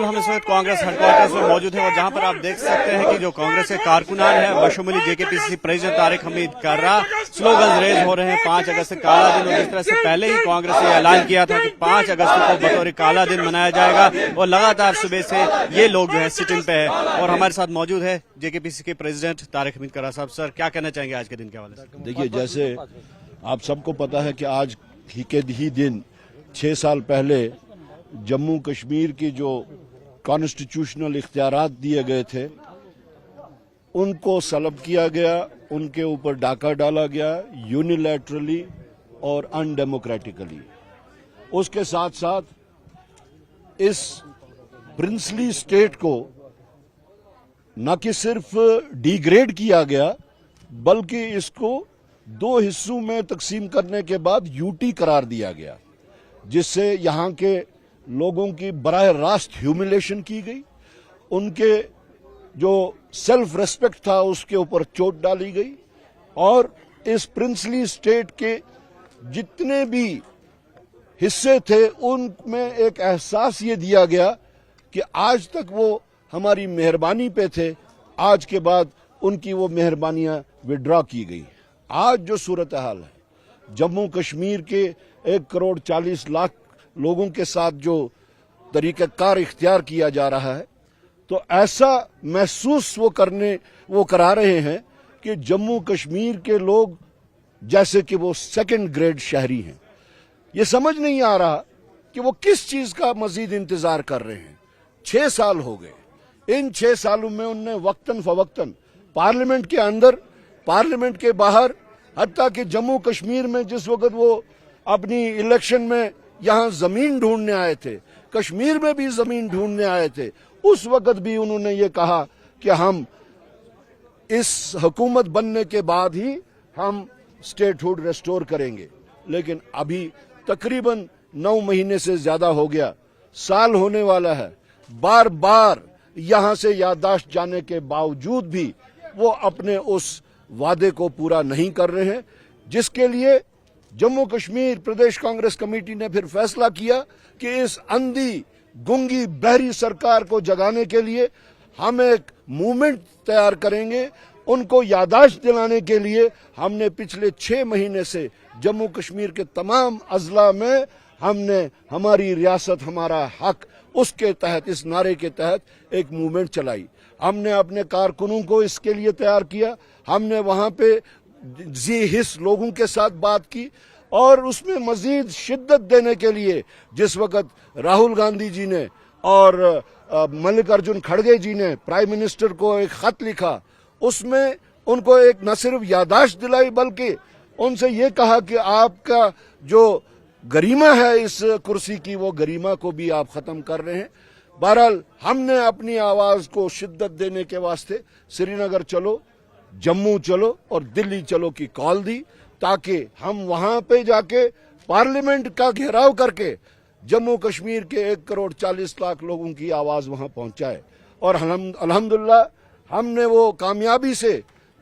हम इस वक्त कांग्रेस हेडक्वार्टर्स में मौजूद हैं और जहां पर आप देख सकते हैं कि जो कांग्रेस के कारकुनान हैं बशमूली जेकेपीसीसी प्रेसिडेंट तारिक हमीद कर्रा स्लोगन रेज हो रहे हैं 5 अगस्त काला दिन। और जिस तरह से पहले ही कांग्रेस ने ऐलान किया था कि 5 अगस्त को बतौर काला दिन मनाया जाएगा और लगातार सुबह से ये लोग जो है सिटिंग पे है। और हमारे साथ मौजूद है जेकेपीसीसी के प्रेसिडेंट तारिक हमीद कर्रा साहब। सर, क्या कहना चाहेंगे आज के दिन के हवाले से? देखिए, जैसे आप सबको पता है कि आज ही दिन 6 साल पहले जम्मू कश्मीर की जो कॉन्स्टिट्यूशनल इख्तियारात दिए गए थे उनको सलब किया गया, उनके ऊपर डाका डाला गया यूनिलैटरली और अनडेमोक्रेटिकली। उसके साथ साथ इस प्रिंसली स्टेट को न कि सिर्फ डिग्रेड किया गया बल्कि इसको 2 हिस्सों में तकसीम करने के बाद यूटी करार दिया गया, जिससे यहाँ के लोगों की बराह रास्त ह्यूमिलेशन की गई। उनके जो सेल्फ रेस्पेक्ट था उसके ऊपर चोट डाली गई और इस प्रिंसली स्टेट के जितने भी हिस्से थे उनमें एक एहसास ये दिया गया कि आज तक वो हमारी मेहरबानी पे थे, आज के बाद उनकी वो मेहरबानियां विड्रॉ की गई। आज जो सूरत हाल है जम्मू कश्मीर के 1,40,00,000 लोगों के साथ जो तरीक़ाकार इख्तियार किया जा रहा है, तो ऐसा महसूस वो करा रहे हैं कि जम्मू कश्मीर के लोग जैसे कि वो 2nd ग्रेड शहरी हैं। ये समझ नहीं आ रहा कि वो किस चीज का मजीद इंतजार कर रहे हैं। 6 साल हो गए। इन 6 सालों में उनने वक्तन फवक्तन पार्लियामेंट के अंदर, पार्लियामेंट के बाहर, हत्ता कि जम्मू कश्मीर में जिस वक्त वो अपनी इलेक्शन में यहां जमीन ढूंढने आए थे, कश्मीर में भी जमीन ढूंढने आए थे, उस वक्त भी उन्होंने ये कहा कि हम इस हुकूमत बनने के बाद ही हम स्टेटहुड रेस्टोर करेंगे। लेकिन अभी तकरीबन 9 महीने से ज्यादा हो गया, साल होने वाला है। बार बार यहां से याददाश्त जाने के बावजूद भी वो अपने उस वादे को पूरा नहीं कर रहे हैं, जिसके लिए जम्मू कश्मीर प्रदेश कांग्रेस कमेटी ने फिर फैसला किया कि इस अंधी गूंगी बहरी सरकार को जगाने के लिए हम एक मूवमेंट तैयार करेंगे। उनको याददाश्त दिलाने के लिए हमने पिछले 6 महीने से जम्मू कश्मीर के तमाम अजला में हमने हमारी रियासत हमारा हक, उसके तहत, इस नारे के तहत एक मूवमेंट चलाई। हमने अपने कारकुनों को इसके लिए तैयार किया। हमने वहां पे जी हिस लोगों के साथ बात की और उसमें मजीद शिद्दत देने के लिए जिस वक्त राहुल गांधी जी ने और मल्लिकार्जुन खड़गे जी ने प्राइम मिनिस्टर को एक खत लिखा, उसमें उनको एक न सिर्फ याददाश्त दिलाई बल्कि उनसे ये कहा कि आपका जो गरिमा है इस कुर्सी की, वो गरिमा को भी आप खत्म कर रहे हैं। बहरहाल हमने अपनी आवाज को शिद्दत देने के वास्ते श्रीनगर चलो, जम्मू चलो और दिल्ली चलो की कॉल दी, ताकि हम वहां पे जाके पार्लियामेंट का घेराव करके जम्मू कश्मीर के 1,40,00,000 लोगों की आवाज वहां पहुंचाए। और अल्हम्दुलिल्लाह हमने वो कामयाबी से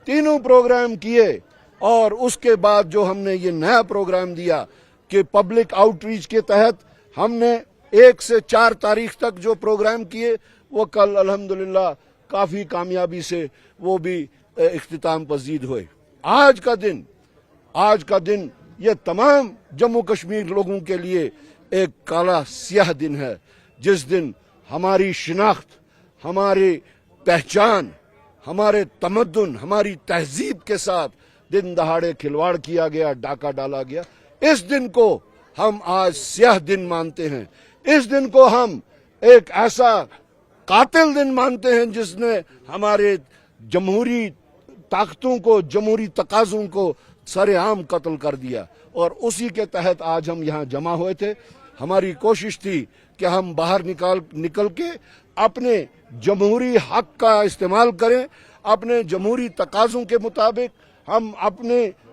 3 प्रोग्राम किए और उसके बाद जो हमने ये नया प्रोग्राम दिया कि पब्लिक आउटरीच के तहत हमने 1 से 4 तारीख तक जो प्रोग्राम किए वो कल अल्हम्दुलिल्लाह काफी कामयाबी से वो भी इख्तिताम पजीद हुए। आज का दिन ये तमाम जम्मू कश्मीर लोगों के लिए एक काला स्याह दिन है, जिस दिन हमारी शिनाख्त, हमारी पहचान, हमारे तमद्दुन, हमारी तहजीब के साथ दिन दहाड़े खिलवाड़ किया गया, डाका डाला गया। इस दिन को हम आज स्याह दिन मानते हैं। इस दिन को हम एक ऐसा कातिल दिन मानते हैं जिसने हमारे जमहूरी ताकतों को, जमहूरी तकाज़ों को सरेआम कत्ल कर दिया। और उसी के तहत आज हम यहाँ जमा हुए थे। हमारी कोशिश थी कि हम बाहर निकल के अपने जमहूरी हक का इस्तेमाल करें, अपने जमहूरी तकाज़ों के मुताबिक हम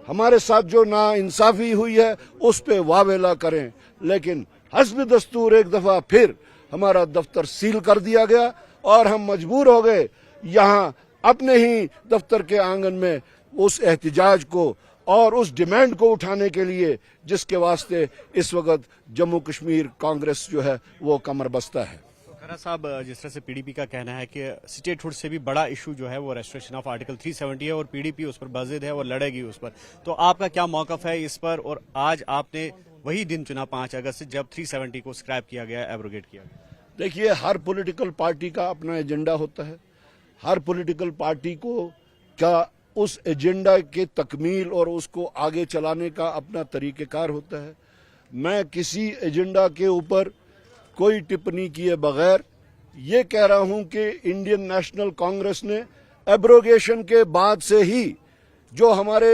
हमारे साथ जो नाइंसाफी हुई है उस पे वावेला करें। लेकिन हस्ब दस्तूर एक दफा फिर हमारा दफ्तर सील कर दिया गया और हम मजबूर हो गए यहाँ अपने ही दफ्तर के आंगन में उस एहतिजाज को और उस डिमांड को उठाने के लिए जिसके वास्ते इस वक्त जम्मू कश्मीर कांग्रेस जो है वो कमर बस्ता है। खैरा साहब, जिस तरह से पीडीपी का कहना है कि स्टेटहुड से भी बड़ा इशू जो है वो रेस्ट्रिक्शन ऑफ आर्टिकल 370 है और पीडीपी उस पर बाजिद है और लड़ेगी उस पर, तो आपका क्या मौकफ है इस पर? और आज आपने वही दिन चुना 5 अगस्त जब 370 को स्क्रैप किया गया, एब्रोगेट किया गया। देखिए, हर पॉलिटिकल पार्टी का अपना एजेंडा होता है। हर पॉलिटिकल पार्टी को क्या उस एजेंडा के तकमील और उसको आगे चलाने का अपना तरीक़ेकार होता है। मैं किसी एजेंडा के ऊपर कोई टिप्पणी किए बगैर ये कह रहा हूं कि इंडियन नेशनल कांग्रेस ने एब्रोगेशन के बाद से ही जो हमारे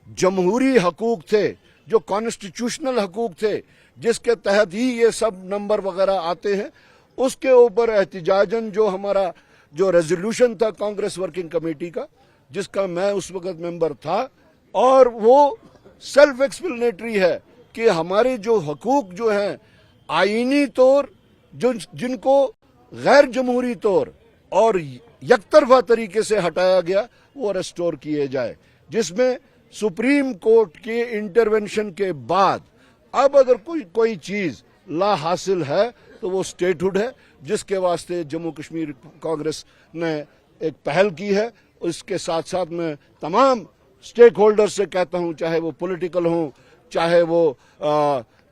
जमहूरी हकूक थे, जो कॉन्स्टिट्यूशनल हकूक थे, जिसके तहत ही ये सब नंबर वगैरह आते हैं, उसके ऊपर एहतिजाजन जो हमारा जो रेजोल्यूशन था कांग्रेस वर्किंग कमेटी का, जिसका मैं उस वक्त मेंबर था, और वो सेल्फ एक्सप्लेनेटरी है कि हमारे जो हकूक जो हैं आईनी तौर जिनको गैर जमहूरी तौर और यकतरफा तरीके से हटाया गया वो रेस्टोर किए जाए, जिसमें सुप्रीम कोर्ट के इंटरवेंशन के बाद अब अगर कोई चीज ला हासिल है तो वो स्टेटहुड है, जिसके वास्ते जम्मू कश्मीर कांग्रेस ने एक पहल की है। इसके साथ साथ मैं तमाम स्टेक होल्डर से कहता हूं, चाहे वो पॉलिटिकल हों, चाहे वो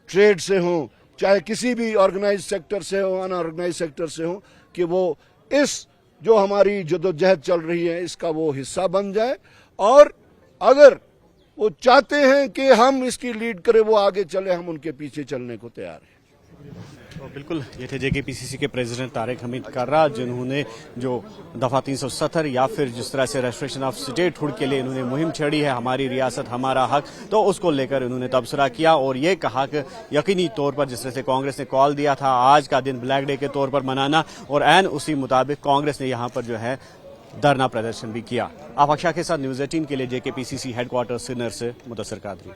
ट्रेड से हों, चाहे किसी भी ऑर्गेनाइज सेक्टर से हो, अनऑर्गेनाइज सेक्टर से हो, कि वो इस जो हमारी जदोजहद चल रही है इसका वो हिस्सा बन जाए, और अगर वो चाहते हैं कि हम इसकी लीड करें, वो आगे चले, हम उनके पीछे चलने को तैयार हैं। तो बिल्कुल ये थे जेकेपीसीसी के प्रेसिडेंट तारिक हमीद कर्रा, जिन्होंने जो दफा 370 या फिर जिस तरह से रेस्ट्रिक्शन ऑफ स्टेटहुड के लिए इन्होंने मुहिम छेड़ी है, हमारी रियासत हमारा हक, तो उसको लेकर इन्होंने तबसरा किया और ये कहा कि यकीनी तौर पर जिस तरह से कांग्रेस ने कॉल दिया था आज का दिन ब्लैक डे के तौर पर मनाना, और एन उसी मुताबिक कांग्रेस ने यहाँ पर जो है धरना प्रदर्शन भी किया। आप अक्षा के साथ न्यूज़ 18 के लिए जेकेपीसीसी हेडक्वार्टर सिन्नर से मुदस्सिर कादरी।